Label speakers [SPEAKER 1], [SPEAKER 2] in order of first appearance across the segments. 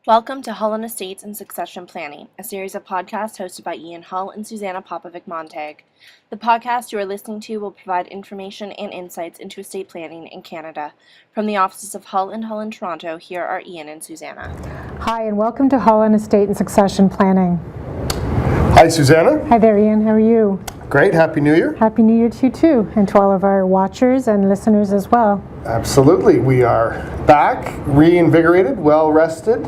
[SPEAKER 1] Welcome to Hull and Estates and Succession Planning, a series of podcasts hosted by Hull and Suzana Popovic-Montag. The podcast you are listening to will provide information and insights into estate planning in Canada. From the offices of Hull in Toronto, here are Ian and Suzana.
[SPEAKER 2] Hi, and welcome to Hull and Estate and Succession Planning.
[SPEAKER 3] Hi, Suzana.
[SPEAKER 2] Hi there, Ian. How are you?
[SPEAKER 3] Great. Happy New Year.
[SPEAKER 2] Happy New Year to you too, and to all of our watchers and listeners as well.
[SPEAKER 3] Absolutely. We are back, reinvigorated, well-rested,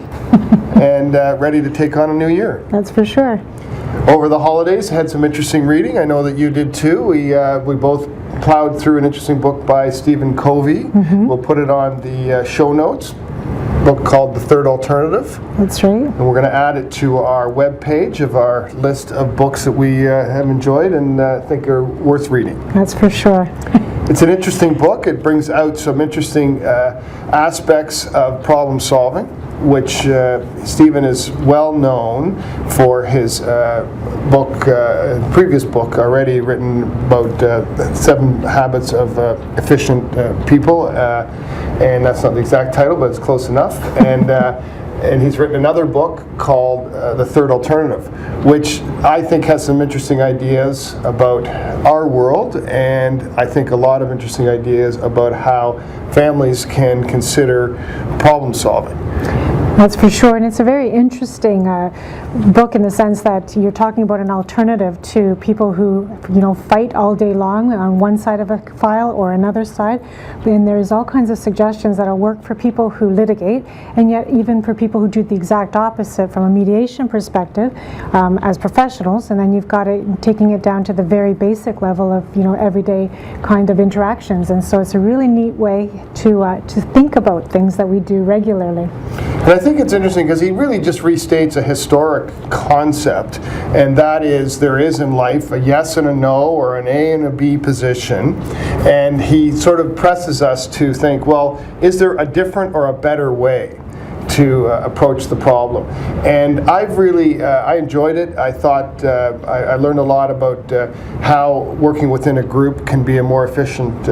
[SPEAKER 3] and ready to take on a new year.
[SPEAKER 2] That's for sure.
[SPEAKER 3] Over the holidays, had some interesting reading. I know that you did too. We both plowed through an interesting book by Covey. Mm-hmm. We'll put it on the show notes. Book called The Third Alternative.
[SPEAKER 2] That's right.
[SPEAKER 3] And we're going to add it to our webpage of our list of books that we have enjoyed and think are worth reading.
[SPEAKER 2] That's for sure.
[SPEAKER 3] It's an interesting book. It brings out some interesting aspects of problem solving, which Stephen is well known for his previous book already written about 7 habits of efficient people, and that's not the exact title, but it's close enough. And he's written another book called The Third Alternative, which I think has some interesting ideas about our world, and I think a lot of interesting ideas about how families can consider problem solving.
[SPEAKER 2] That's for sure, and it's a very interesting book in the sense that you're talking about an alternative to people who, fight all day long on one side of a file or another side. And there's all kinds of suggestions that'll work for people who litigate, and yet even for people who do the exact opposite from a mediation perspective as professionals. And then you've got it taking it down to the very basic level of everyday kind of interactions. And so it's a really neat way to think about things that we do regularly.
[SPEAKER 3] And I think it's interesting because he really just restates a historic concept, and that is there is in life a yes and a no, or an A and a B position, and he sort of presses us to think, well, is there a different or a better way to approach the problem? And I've really I enjoyed it. I thought I learned a lot about how working within a group can be a more efficient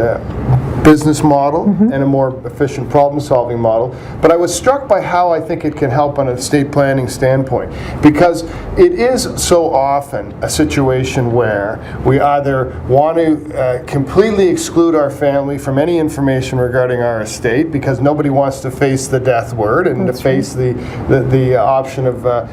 [SPEAKER 3] business model, mm-hmm. and a more efficient problem-solving model. But I was struck by how I think it can help on an estate planning standpoint, because it is so often a situation where we either want to completely exclude our family from any information regarding our estate because nobody wants to face the death word and to face the option of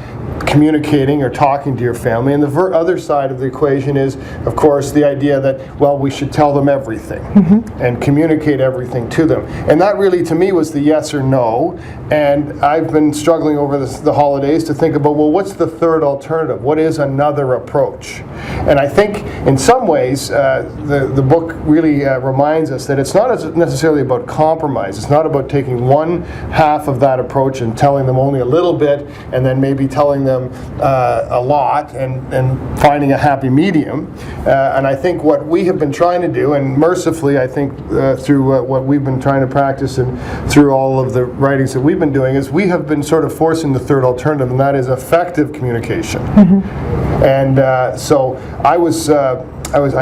[SPEAKER 3] communicating or talking to your family. And the other side of the equation is, of course, the idea that, well, we should tell them everything, mm-hmm. and communicate everything to them. And that really, to me, was the yes or no. And I've been struggling over the holidays to think about, well, what's the third alternative? What is another approach? And I think, in some ways, the book really reminds us that it's not necessarily about compromise. It's not about taking one half of that approach and telling them only a little bit, and then maybe telling them a lot, and finding a happy medium. And I think what we have been trying to do, and mercifully, I think through what we've been trying to practice and through all of the writings that we've been doing, is we have been sort of forcing the third alternative, and that is effective communication. Mm-hmm. And so I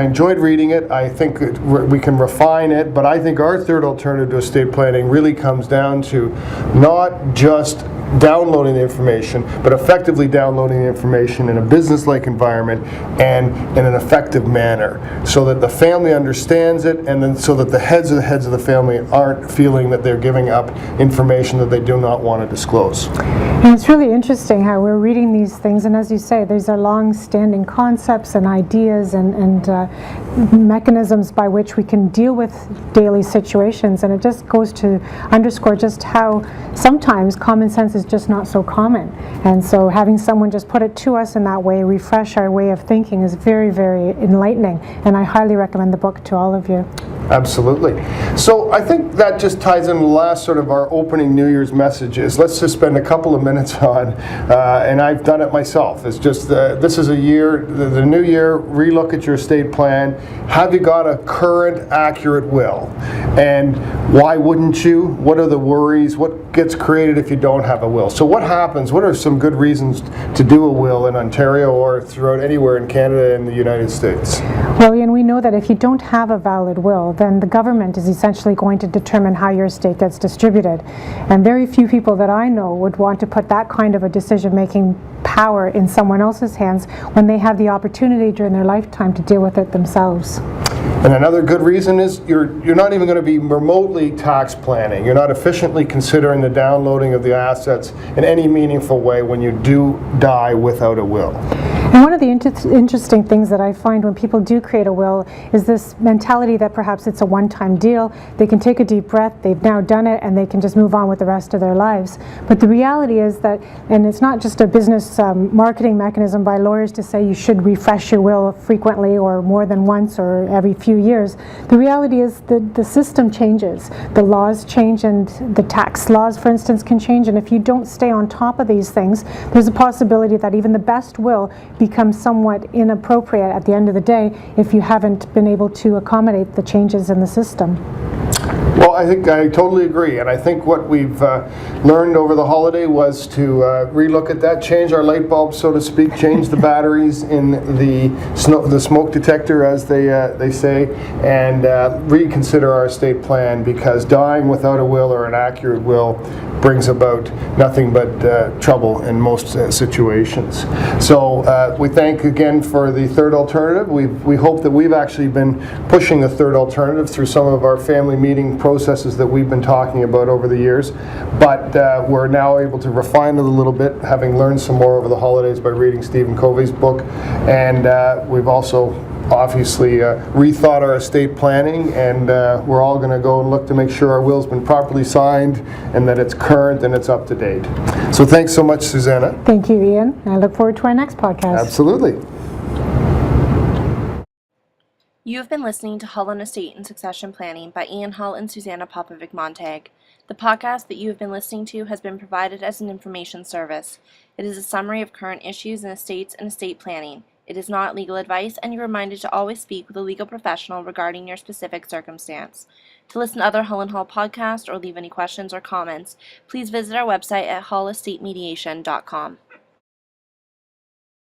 [SPEAKER 3] enjoyed reading it. I think we can refine it, but I think our third alternative to estate planning really comes down to not just downloading the information, but effectively downloading the information in a business-like environment and in an effective manner, so that the family understands it, and then so that the heads of the family aren't feeling that they're giving up information that they do not want to disclose.
[SPEAKER 2] And it's really interesting how we're reading these things, and as you say, these are long-standing concepts and ideas and mechanisms by which we can deal with daily situations, and it just goes to underscore just how sometimes common sense is just not so common. And so having someone just put it to us in that way, refresh our way of thinking, is very, very enlightening, and I highly recommend the book to all of you.
[SPEAKER 3] Absolutely. So I think that just ties in the last sort of our opening New Year's messages. Let's just spend a couple of minutes on, and I've done it myself, it's just this is a year, the new year, relook at your estate plan. Have you got a current, accurate will? And why wouldn't you? What are the worries? What gets created if you don't have a will? So what happens? What are some good reasons to do a will in Ontario or throughout anywhere in Canada and the United States?
[SPEAKER 2] Well, Ian, we know that if you don't have a valid will, then the government is essentially going to determine how your estate gets distributed. And very few people that I know would want to put that kind of a decision-making power in someone else's hands when they have the opportunity during their lifetime to deal with it themselves.
[SPEAKER 3] And another good reason is you're not even going to be remotely tax planning. You're not efficiently considering the downloading of the assets in any meaningful way when you do die without a will.
[SPEAKER 2] And one of the interesting things that I find when people do create a will is this mentality that perhaps it's a one-time deal. They can take a deep breath, they've now done it, and they can just move on with the rest of their lives. But the reality is that, and it's not just a business marketing mechanism by lawyers to say you should refresh your will frequently or more than once or every few years. The reality is that the system changes. The laws change, and the tax laws, for instance, can change. And if you don't stay on top of these things, there's a possibility that even the best will becomes somewhat inappropriate at the end of the day if you haven't been able to accommodate the changes in the system.
[SPEAKER 3] Well, I think I totally agree, and I think what we've learned over the holiday was to relook at that, change our light bulbs, so to speak, change the batteries in the smoke detector, as they say, and reconsider our estate plan, because dying without a will or an accurate will brings about nothing but trouble in most situations. So we thank again for the third alternative. We hope that we've actually been pushing the third alternative through some of our family meeting processes that we've been talking about over the years, but we're now able to refine it a little bit, having learned some more over the holidays by reading Stephen Covey's book, and we've also obviously rethought our estate planning, and we're all going to go and look to make sure our will's been properly signed and that it's current and it's up to date. So thanks so much, Susanna.
[SPEAKER 2] Thank you, Ian. I look forward to our next podcast.
[SPEAKER 3] Absolutely.
[SPEAKER 1] You have been listening to Hull on Estate and Succession Planning by Ian Hull and Suzana Popovic-Montag. The podcast that you have been listening to has been provided as an information service. It is a summary of current issues in estates and estate planning. It is not legal advice, and you're reminded to always speak with a legal professional regarding your specific circumstance. To listen to other Hull and Hull podcasts or leave any questions or comments, please visit our website at hullestatemediation.com.